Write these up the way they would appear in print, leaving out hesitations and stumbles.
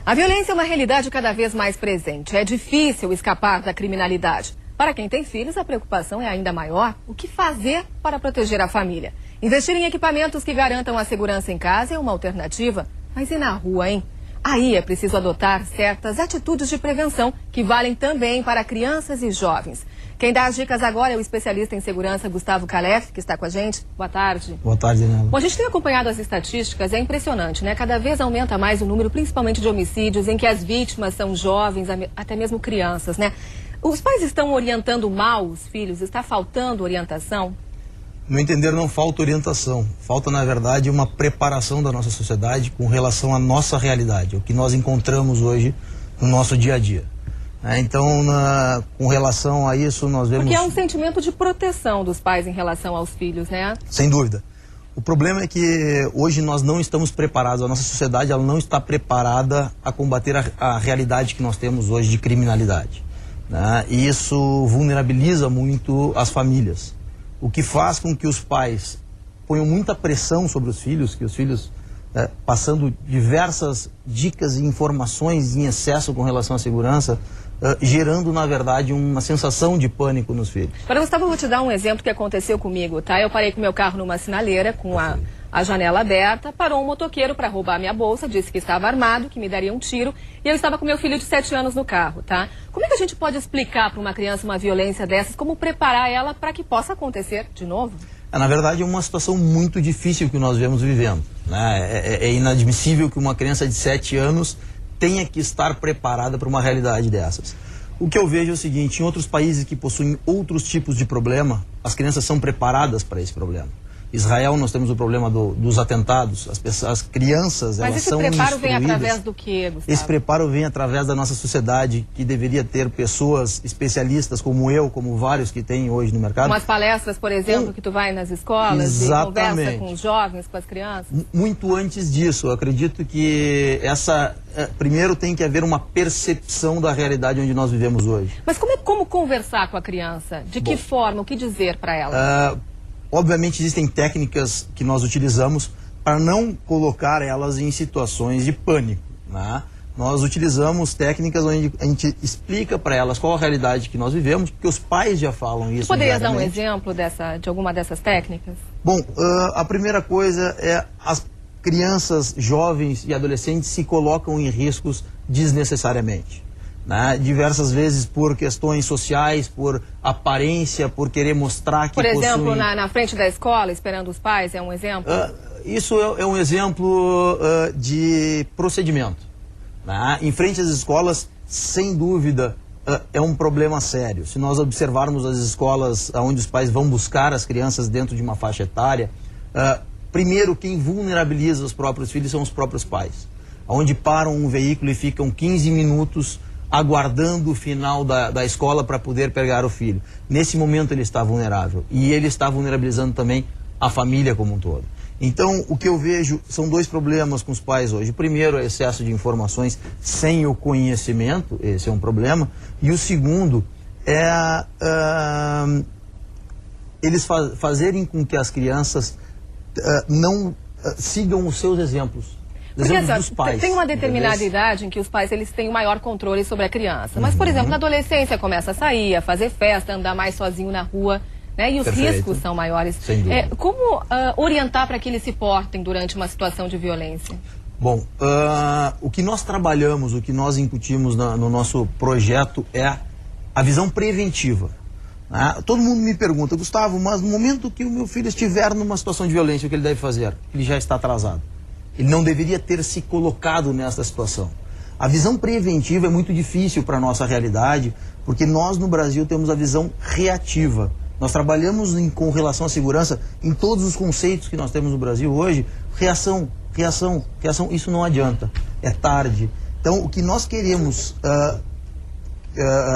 A violência é uma realidade cada vez mais presente. É difícil escapar da criminalidade. Para quem tem filhos, a preocupação é ainda maior. O que fazer para proteger a família? Investir em equipamentos que garantam a segurança em casa é uma alternativa. Mas e na rua, hein? Aí é preciso adotar certas atitudes de prevenção que valem também para crianças e jovens. Quem dá as dicas agora é o especialista em segurança Gustavo Calef, que está com a gente. Boa tarde. Boa tarde, Nela. Bom, a gente tem acompanhado as estatísticas, é impressionante, né? Cada vez aumenta mais o número, principalmente de homicídios, em que as vítimas são jovens, até mesmo crianças, né? Os pais estão orientando mal os filhos? Está faltando orientação? No meu entender, não falta orientação. Falta, na verdade, uma preparação da nossa sociedade com relação à nossa realidade, o que nós encontramos hoje no nosso dia a dia. Então, com relação a isso, nós vemos... Porque há um sentimento de proteção dos pais em relação aos filhos, né? Sem dúvida. O problema é que hoje nós não estamos preparados, a nossa sociedade ela não está preparada a combater a realidade que nós temos hoje de criminalidade. E isso vulnerabiliza muito as famílias, o que faz com que os pais ponham muita pressão sobre os filhos, que os filhos passando diversas dicas e informações em excesso com relação à segurança, gerando, na verdade, uma sensação de pânico nos filhos. Agora, Gustavo, eu vou te dar um exemplo que aconteceu comigo, tá? Eu parei com meu carro numa sinaleira, com a janela aberta, parou um motoqueiro para roubar minha bolsa, disse que estava armado, que me daria um tiro, e eu estava com meu filho de 7 anos no carro, tá? Como é que a gente pode explicar para uma criança uma violência dessas, como preparar ela para que possa acontecer de novo? Na verdade, é uma situação muito difícil que nós vemos vivendo, né? É inadmissível que uma criança de 7 anos tenha que estar preparada para uma realidade dessas. O que eu vejo é o seguinte: em outros países que possuem outros tipos de problema, as crianças são preparadas para esse problema. Israel, nós temos o problema dos atentados, as crianças, mas elas são instruídas. Mas esse preparo vem através do quê, Gustavo? Esse preparo vem através da nossa sociedade, que deveria ter pessoas especialistas como eu, como vários que tem hoje no mercado. Umas palestras, por exemplo, que tu vai nas escolas. Exatamente. E conversa com os jovens, com as crianças? Muito antes disso, eu acredito que primeiro tem que haver uma percepção da realidade onde nós vivemos hoje. Mas como conversar com a criança? De que forma? O que dizer para ela? Obviamente existem técnicas que nós utilizamos para não colocar elas em situações de pânico, né? Nós utilizamos técnicas onde a gente explica para elas qual a realidade que nós vivemos, porque os pais já falam isso. Poderias dar um exemplo de alguma dessas técnicas? Bom, a primeira coisa é as crianças, jovens e adolescentes se colocam em riscos desnecessariamente. Diversas vezes por questões sociais, por aparência, por querer mostrar que por exemplo, possuem... na frente da escola, esperando os pais, é um exemplo? Isso é um exemplo de procedimento. Em frente às escolas, sem dúvida, é um problema sério. Se nós observarmos as escolas onde os pais vão buscar as crianças dentro de uma faixa etária, primeiro quem vulnerabiliza os próprios filhos são os próprios pais. Onde param um veículo e ficam 15 minutos aguardando o final da escola para poder pegar o filho. Nesse momento ele está vulnerável e ele está vulnerabilizando também a família como um todo. Então, o que eu vejo são dois problemas com os pais hoje. O primeiro é o excesso de informações sem o conhecimento, esse é um problema. E o segundo é eles fazerem com que as crianças não sigam os seus exemplos. Porque assim, tem uma determinada idade em que os pais eles têm o maior controle sobre a criança. Mas, por exemplo, na adolescência começa a sair, a fazer festa, andar mais sozinho na rua, né? E os riscos são maiores. Como orientar para que eles se portem durante uma situação de violência? Bom, o que nós trabalhamos, o que nós incutimos no nosso projeto é a visão preventiva. Todo mundo me pergunta: Gustavo, mas no momento que o meu filho estiver numa situação de violência, o que ele deve fazer? Ele já está atrasado. Ele não deveria ter se colocado nessa situação. A visão preventiva é muito difícil para a nossa realidade, porque nós no Brasil temos a visão reativa. Nós trabalhamos com relação à segurança em todos os conceitos que nós temos no Brasil hoje. Reação, isso não adianta. É tarde. Então, o que nós queremos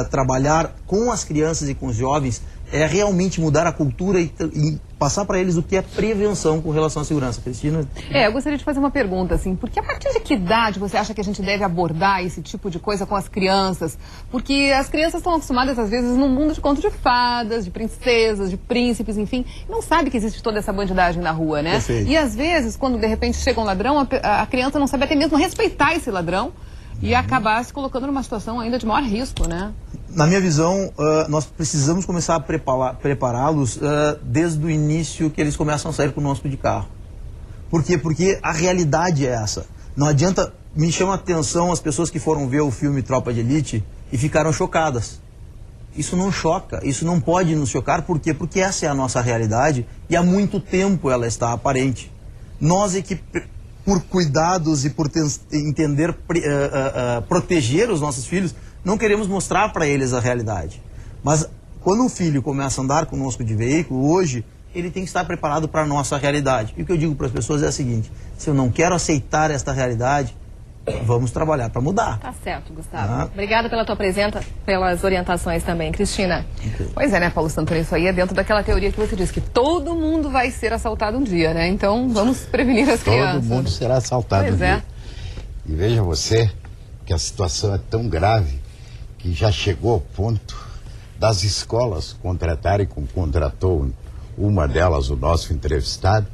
trabalhar com as crianças e com os jovens é realmente mudar a cultura e passar para eles o que é prevenção com relação à segurança. Cristina? Eu gostaria de fazer uma pergunta, assim, porque a partir de que idade você acha que a gente deve abordar esse tipo de coisa com as crianças? Porque as crianças estão acostumadas, às vezes, num mundo de conto de fadas, de princesas, de príncipes, enfim, não sabe que existe toda essa bandidagem na rua, né? Perfeito. E às vezes, quando de repente chega um ladrão, a criança não sabe até mesmo respeitar esse ladrão. e acabar se colocando numa situação ainda de maior risco, né? Na minha visão, nós precisamos começar a prepará-los desde o início que eles começam a sair conosco de carro. Por quê? Porque a realidade é essa. Não adianta, me chama a atenção as pessoas que foram ver o filme Tropa de Elite e ficaram chocadas. Isso não choca, isso não pode nos chocar, por quê? Porque essa é a nossa realidade e há muito tempo ela está aparente. Nós é que, por cuidados e por entender, proteger os nossos filhos, não queremos mostrar para eles a realidade. Mas quando um filho começa a andar conosco de veículo, hoje, ele tem que estar preparado para a nossa realidade. E o que eu digo para as pessoas é o seguinte: se eu não quero aceitar esta realidade, vamos trabalhar para mudar. Tá certo, Gustavo. Obrigada pela tua presença, pelas orientações também. Cristina. Okay. Pois é, né, Paulo Santana, isso aí é dentro daquela teoria que você disse, que todo mundo vai ser assaltado um dia, né? Então, vamos prevenir as crianças. Todo mundo será assaltado um dia. E veja você que a situação é tão grave que já chegou ao ponto das escolas contratarem, como contratou uma delas, o nosso entrevistado,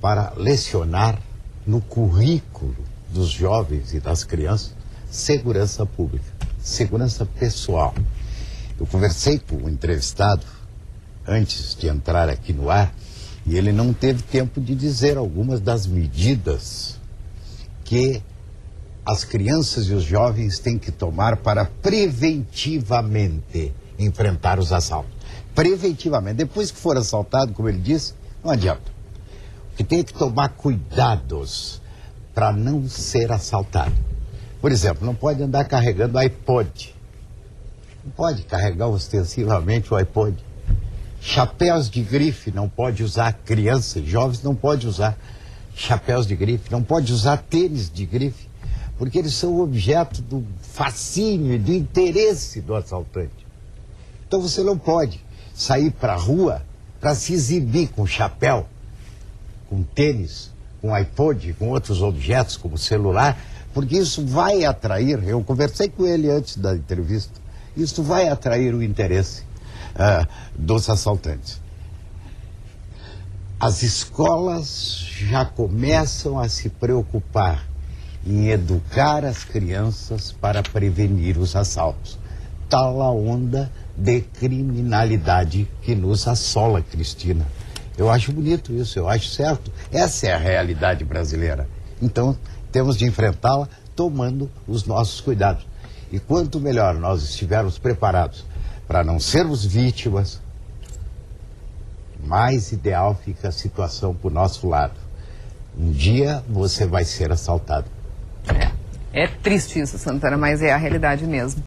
para lecionar no currículo dos jovens e das crianças segurança pública, segurança pessoal. Eu conversei com o entrevistado antes de entrar aqui no ar e ele não teve tempo de dizer algumas das medidas que as crianças e os jovens têm que tomar para preventivamente enfrentar os assaltos. Preventivamente. Depois que for assaltado, como ele disse, não adianta. Que tem que tomar cuidados para não ser assaltado. Por exemplo, não pode andar carregando iPod. Não pode carregar ostensivamente o iPod. Chapéus de grife não pode usar. Crianças, jovens não pode usar chapéus de grife. Não pode usar tênis de grife. Porque eles são objeto do fascínio e do interesse do assaltante. Então você não pode sair para a rua para se exibir com chapéu, com tênis, com iPod, com outros objetos como celular, porque isso vai atrair, eu conversei com ele antes da entrevista, isso vai atrair o interesse dos assaltantes. As escolas já começam a se preocupar em educar as crianças para prevenir os assaltos. Tal a onda de criminalidade que nos assola, Cristina. Eu acho bonito isso, eu acho certo. Essa é a realidade brasileira. Então, temos de enfrentá-la tomando os nossos cuidados. E quanto melhor nós estivermos preparados para não sermos vítimas, mais ideal fica a situação para o nosso lado. Um dia você vai ser assaltado. É triste isso, Santana, mas é a realidade mesmo.